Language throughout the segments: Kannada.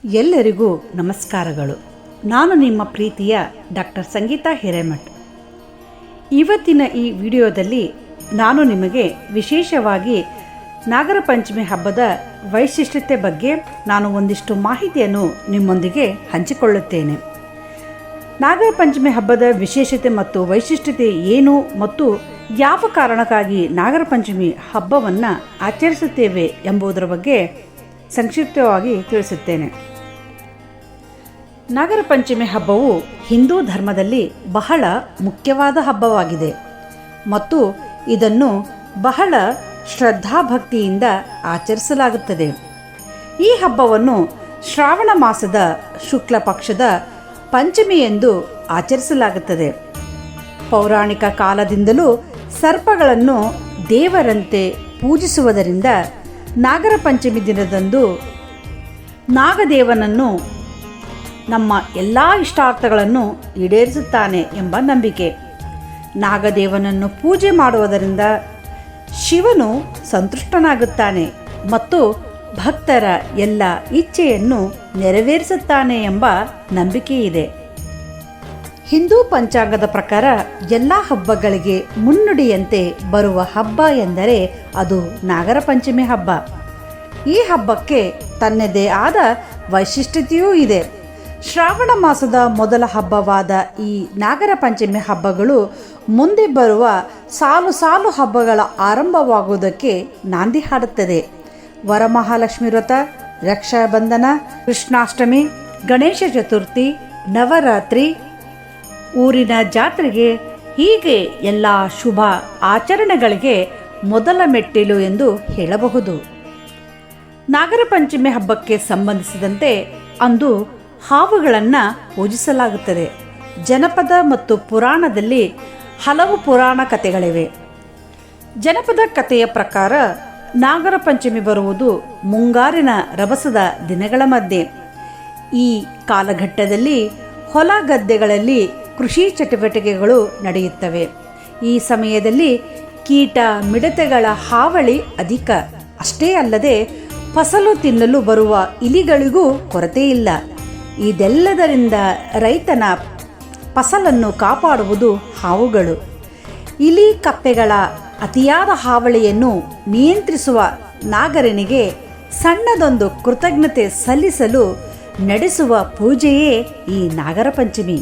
ಎಲ್ಲರಿಗೂ ನಮಸ್ಕಾರಗಳು. ನಾನು ನಿಮ್ಮ ಪ್ರೀತಿಯ ಡಾಕ್ಟರ್ ಸಂಗೀತಾ ಹಿರೇಮಠ್. ಇವತ್ತಿನ ಈ ವಿಡಿಯೋದಲ್ಲಿ ನಾನು ನಿಮಗೆ ವಿಶೇಷವಾಗಿ ನಾಗರ ಪಂಚಮಿ ಹಬ್ಬದ ವೈಶಿಷ್ಟ್ಯತೆ ಬಗ್ಗೆ ನಾನು ಒಂದಿಷ್ಟು ಮಾಹಿತಿಯನ್ನು ನಿಮ್ಮೊಂದಿಗೆ ಹಂಚಿಕೊಳ್ಳುತ್ತೇನೆ. ನಾಗರ ಪಂಚಮಿ ಹಬ್ಬದ ವಿಶೇಷತೆ ಮತ್ತು ವೈಶಿಷ್ಟ್ಯತೆ ಏನು ಮತ್ತು ಯಾವ ಕಾರಣಕ್ಕಾಗಿ ನಾಗರ ಪಂಚಮಿ ಹಬ್ಬವನ್ನು ಆಚರಿಸುತ್ತೇವೆ ಎಂಬುದರ ಬಗ್ಗೆ ಸಂಕ್ಷಿಪ್ತವಾಗಿ ತಿಳಿಸುತ್ತೇನೆ. ನಾಗರ ಪಂಚಮಿ ಹಬ್ಬವು ಹಿಂದೂ ಧರ್ಮದಲ್ಲಿ ಬಹಳ ಮುಖ್ಯವಾದ ಹಬ್ಬವಾಗಿದೆ ಮತ್ತು ಇದನ್ನು ಬಹಳ ಶ್ರದ್ಧಾಭಕ್ತಿಯಿಂದ ಆಚರಿಸಲಾಗುತ್ತದೆ. ಈ ಹಬ್ಬವನ್ನು ಶ್ರಾವಣ ಮಾಸದ ಶುಕ್ಲ ಪಕ್ಷದ ಪಂಚಮಿ ಎಂದು ಆಚರಿಸಲಾಗುತ್ತದೆ. ಪೌರಾಣಿಕ ಕಾಲದಿಂದಲೂ ಸರ್ಪಗಳನ್ನು ದೇವರಂತೆ ಪೂಜಿಸುವುದರಿಂದ ನಾಗರ ಪಂಚಮಿ ದಿನದಂದು ನಾಗದೇವನನ್ನು ನಮ್ಮ ಎಲ್ಲ ಇಷ್ಟಾರ್ಥಗಳನ್ನು ಈಡೇರಿಸುತ್ತಾನೆ ಎಂಬ ನಂಬಿಕೆ. ನಾಗದೇವನನ್ನು ಪೂಜೆ ಮಾಡುವುದರಿಂದ ಶಿವನು ಸಂತುಷ್ಟನಾಗುತ್ತಾನೆ ಮತ್ತು ಭಕ್ತರ ಎಲ್ಲ ಇಚ್ಛೆಯನ್ನು ನೆರವೇರಿಸುತ್ತಾನೆ ಎಂಬ ನಂಬಿಕೆ ಇದೆ. ಹಿಂದೂ ಪಂಚಾಂಗದ ಪ್ರಕಾರ ಎಲ್ಲ ಹಬ್ಬಗಳಿಗೆ ಮುನ್ನುಡಿಯಂತೆ ಬರುವ ಹಬ್ಬ ಎಂದರೆ ಅದು ನಾಗರ ಪಂಚಮಿ ಹಬ್ಬ. ಈ ಹಬ್ಬಕ್ಕೆ ತನ್ನದೇ ಆದ ವೈಶಿಷ್ಟ್ಯತೆಯೂ ಇದೆ. ಶ್ರಾವಣ ಮಾಸದ ಮೊದಲ ಹಬ್ಬವಾದ ಈ ನಾಗರ ಪಂಚಮಿ ಹಬ್ಬಗಳು ಮುಂದೆ ಬರುವ ಸಾಲು ಸಾಲು ಹಬ್ಬಗಳ ಆರಂಭವಾಗುವುದಕ್ಕೆ ನಾಂದಿ ಹಾಡುತ್ತದೆ. ವರಮಹಾಲಕ್ಷ್ಮಿ ವ್ರತ, ರಕ್ಷಾಬಂಧನ, ಕೃಷ್ಣಾಷ್ಟಮಿ, ಗಣೇಶ ಚತುರ್ಥಿ, ನವರಾತ್ರಿ, ಊರಿನ ಜಾತ್ರೆಗೆ, ಹೀಗೆ ಎಲ್ಲ ಶುಭ ಆಚರಣೆಗಳಿಗೆ ಮೊದಲ ಮೆಟ್ಟಿಲು ಎಂದು ಹೇಳಬಹುದು. ನಾಗರ ಪಂಚಮಿ ಹಬ್ಬಕ್ಕೆ ಸಂಬಂಧಿಸಿದಂತೆ ಅಂದು ಹಾವುಗಳನ್ನು ಪೂಜಿಸಲಾಗುತ್ತದೆ. ಜನಪದ ಮತ್ತು ಪುರಾಣದಲ್ಲಿ ಹಲವು ಪುರಾಣ ಕಥೆಗಳಿವೆ. ಜನಪದ ಕಥೆಯ ಪ್ರಕಾರ ನಾಗರ ಪಂಚಮಿ ಬರುವುದು ಮುಂಗಾರಿನ ರಭಸದ ದಿನಗಳ ಮಧ್ಯೆ. ಈ ಕಾಲಘಟ್ಟದಲ್ಲಿ ಹೊಲ ಗದ್ದೆಗಳಲ್ಲಿ ಕೃಷಿ ಚಟುವಟಿಕೆಗಳು ನಡೆಯುತ್ತವೆ. ಈ ಸಮಯದಲ್ಲಿ ಕೀಟ ಮಿಡತೆಗಳ ಹಾವಳಿ ಅಧಿಕ. ಅಷ್ಟೇ ಅಲ್ಲದೆ ಫಸಲು ತಿನ್ನಲು ಬರುವ ಇಲಿಗಳಿಗೂ ಕೊರತೆ ಇಲ್ಲ. ಇದೆಲ್ಲದರಿಂದ ರೈತನ ಫಸಲನ್ನು ಕಾಪಾಡುವುದು ಹಾವುಗಳು. ಇಲಿ ಕಪ್ಪೆಗಳ ಅತಿಯಾದ ಹಾವಳಿಯನ್ನು ನಿಯಂತ್ರಿಸುವ ನಾಗರನಿಗೆ ಸಣ್ಣದೊಂದು ಕೃತಜ್ಞತೆ ಸಲ್ಲಿಸಲು ನಡೆಸುವ ಪೂಜೆಯೇ ಈ ನಾಗರ ಪಂಚಮಿ.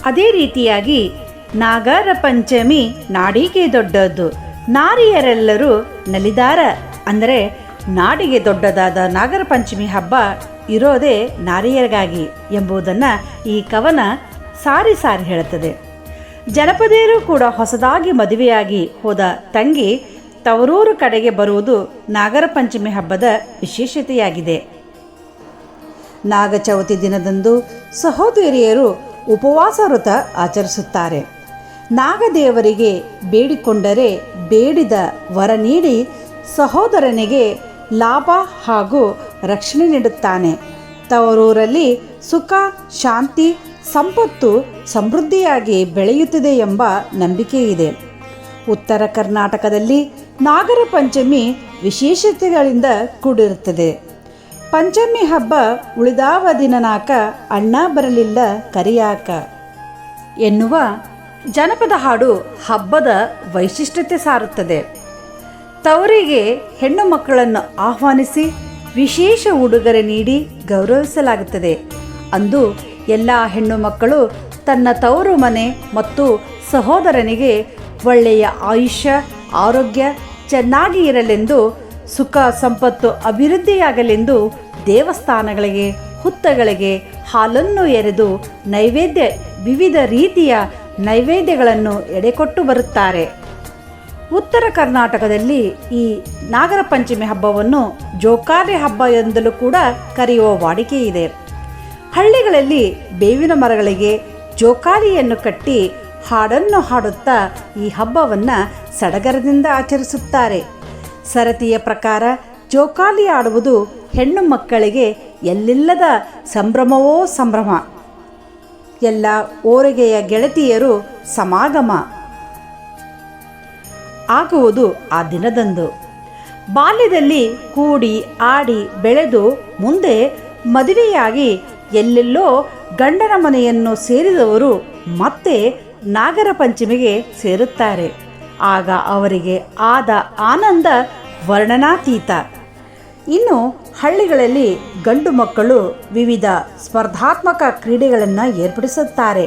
ಅದೇ ರೀತಿಯಾಗಿ ನಾಗರ ಪಂಚಮಿ ನಾಡಿಗೆ ದೊಡ್ಡದ್ದು, ನಾರಿಯರೆಲ್ಲರೂ ನಲಿದಾರ. ಅಂದರೆ ನಾಡಿಗೆ ದೊಡ್ಡದಾದ ನಾಗರ ಪಂಚಮಿ ಹಬ್ಬ ಇರೋದೇ ನಾರಿಯರಿಗಾಗಿ ಎಂಬುದನ್ನು ಈ ಕವನ ಸಾರಿ ಸಾರಿ ಹೇಳುತ್ತದೆ. ಜನಪದೆಯರು ಕೂಡ ಹೊಸದಾಗಿ ಮದುವೆಯಾಗಿ ಹೋದ ತಂಗಿ ತವರೂರು ಕಡೆಗೆ ಬರುವುದು ನಾಗರ ಪಂಚಮಿ ಹಬ್ಬದ ವಿಶೇಷತೆಯಾಗಿದೆ. ನಾಗಚೌತಿ ದಿನದಂದು ಸಹೋದರಿಯರು ಉಪವಾಸ ವ್ರತ ಆಚರಿಸುತ್ತಾರೆ. ನಾಗದೇವರಿಗೆ ಬೇಡಿಕೊಂಡರೆ ಬೇಡಿದ ವರ ನೀಡಿ ಸಹೋದರನಿಗೆ ಲಾಭ ಹಾಗೂ ರಕ್ಷಣೆ ನೀಡುತ್ತಾನೆ. ತವರೂರಲ್ಲಿ ಸುಖ, ಶಾಂತಿ, ಸಂಪತ್ತು ಸಮೃದ್ಧಿಯಾಗಿ ಬೆಳೆಯುತ್ತಿದೆ ಎಂಬ ನಂಬಿಕೆ ಇದೆ. ಉತ್ತರ ಕರ್ನಾಟಕದಲ್ಲಿ ನಾಗರ ಪಂಚಮಿ ವಿಶೇಷತೆಗಳಿಂದ ಕೂಡಿರುತ್ತದೆ. ಪಂಚಮಿ ಹಬ್ಬ ಉಳಿದಾವ ದಿನನಾಕ ಅಣ್ಣ ಬರಲಿಲ್ಲ ಕರಿಯಾಕ ಎನ್ನುವ ಜನಪದ ಹಾಡು ಹಬ್ಬದ ವೈಶಿಷ್ಟ್ಯತೆ ಸಾರುತ್ತದೆ. ತವರಿಗೆ ಹೆಣ್ಣು ಮಕ್ಕಳನ್ನು ಆಹ್ವಾನಿಸಿ ವಿಶೇಷ ಉಡುಗೊರೆ ನೀಡಿ ಗೌರವಿಸಲಾಗುತ್ತದೆ. ಅಂದು ಎಲ್ಲ ಹೆಣ್ಣು ಮಕ್ಕಳು ತನ್ನ ತವರು ಮನೆ ಮತ್ತು ಸಹೋದರನಿಗೆ ಒಳ್ಳೆಯ ಆಯುಷ್ಯ, ಆರೋಗ್ಯ ಚೆನ್ನಾಗಿ ಇರಲೆಂದು, ಸುಖ ಸಂಪತ್ತು ಅಭಿವೃದ್ಧಿಯಾಗಲೆಂದು ದೇವಸ್ಥಾನಗಳಿಗೆ, ಹುತ್ತಗಳಿಗೆ ಹಾಲನ್ನು ಎರೆದು ನೈವೇದ್ಯ, ವಿವಿಧ ರೀತಿಯ ನೈವೇದ್ಯಗಳನ್ನು ಎಡೆಕೊಟ್ಟು ಬರುತ್ತಾರೆ. ಉತ್ತರ ಕರ್ನಾಟಕದಲ್ಲಿ ಈ ನಾಗರ ಪಂಚಮಿ ಹಬ್ಬವನ್ನು ಜೋಕಾಲಿ ಹಬ್ಬ ಎಂದಲೂ ಕೂಡ ಕರೆಯುವ ವಾಡಿಕೆ ಇದೆ. ಹಳ್ಳಿಗಳಲ್ಲಿ ಬೇವಿನ ಮರಗಳಿಗೆ ಜೋಕಾಲಿಯನ್ನು ಕಟ್ಟಿ ಹಾಡನ್ನು ಹಾಡುತ್ತಾ ಈ ಹಬ್ಬವನ್ನು ಸಡಗರದಿಂದ ಆಚರಿಸುತ್ತಾರೆ. ಸರತಿಯ ಪ್ರಕಾರ ಜೋಕಾಲಿ ಆಡುವುದು ಹೆಣ್ಣು ಮಕ್ಕಳಿಗೆ ಎಲ್ಲಿಲ್ಲದ ಸಂಭ್ರಮವೋ ಸಂಭ್ರಮ. ಎಲ್ಲ ಓರಿಗೆಯ ಗೆಳತಿಯರು ಸಮಾಗಮ ಆಗುವುದು ಆ ದಿನದಂದು. ಬಾಲ್ಯದಲ್ಲಿ ಕೂಡಿ ಆಡಿ ಬೆಳೆದು ಮುಂದೆ ಮದುವೆಯಾಗಿ ಎಲ್ಲೆಲ್ಲೋ ಗಂಡನ ಮನೆಯನ್ನು ಸೇರಿದವರು ಮತ್ತೆ ನಾಗರ ಪಂಚಮಿಗೆ ಸೇರುತ್ತಾರೆ. ಆಗ ಅವರಿಗೆ ಆದ ಆನಂದ ವರ್ಣನಾತೀತ. ಇನ್ನು ಹಳ್ಳಿಗಳಲ್ಲಿ ಗಂಡು ಮಕ್ಕಳು ವಿವಿಧ ಸ್ಪರ್ಧಾತ್ಮಕ ಕ್ರೀಡೆಗಳನ್ನು ಏರ್ಪಡಿಸುತ್ತಾರೆ.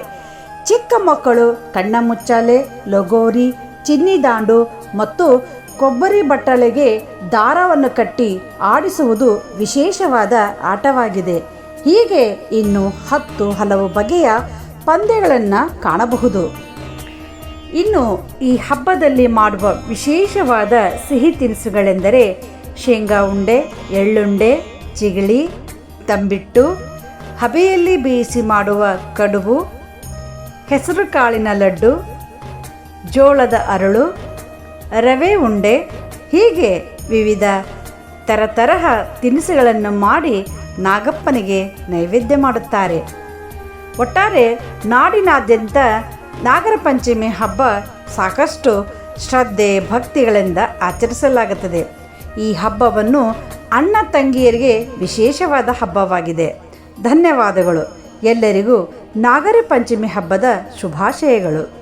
ಚಿಕ್ಕ ಮಕ್ಕಳು ಕಣ್ಣಮುಚ್ಚಾಲೆ, ಲಗೋರಿ, ಚಿನ್ನಿದಾಂಡು ಮತ್ತು ಕೊಬ್ಬರಿ ಬಟ್ಟಲೆಗೆ ದಾರವನ್ನು ಕಟ್ಟಿ ಆಡಿಸುವುದು ವಿಶೇಷವಾದ ಆಟವಾಗಿದೆ. ಹೀಗೆ ಇನ್ನು ಹಲವು ಬಗೆಯ ಪಂದ್ಯಗಳನ್ನು ಕಾಣಬಹುದು. ಇನ್ನು ಈ ಹಬ್ಬದಲ್ಲಿ ಮಾಡುವ ವಿಶೇಷವಾದ ಸಿಹಿ ತಿನಿಸುಗಳೆಂದರೆ ಶೇಂಗಾ ಉಂಡೆ, ಎಳ್ಳುಂಡೆ, ಚಿಗಳಿ, ತಂಬಿಟ್ಟು, ಹಬೆಯಲ್ಲಿ ಬೇಯಿಸಿ ಮಾಡುವ ಕಡುಬು, ಹೆಸರು ಕಾಳಿನ ಲಡ್ಡು, ಜೋಳದ ಅರಳು, ರವೆ ಉಂಡೆ, ಹೀಗೆ ವಿವಿಧ ತರತರಹ ತಿನಿಸುಗಳನ್ನು ಮಾಡಿ ನಾಗಪ್ಪನಿಗೆ ನೈವೇದ್ಯ ಮಾಡುತ್ತಾರೆ. ಒಟ್ಟಾರೆ ನಾಡಿನಾದ್ಯಂತ ನಾಗರ ಪಂಚಮಿ ಹಬ್ಬ ಸಾಕಷ್ಟು ಶ್ರದ್ಧೆ ಭಕ್ತಿಗಳಿಂದ ಆಚರಿಸಲಾಗುತ್ತದೆ. ಈ ಹಬ್ಬವನ್ನು ಅಣ್ಣ ತಂಗಿಯರಿಗೆ ವಿಶೇಷವಾದ ಹಬ್ಬವಾಗಿದೆ. ಧನ್ಯವಾದಗಳು. ಎಲ್ಲರಿಗೂ ನಾಗರ ಪಂಚಮಿ ಹಬ್ಬದ ಶುಭಾಶಯಗಳು.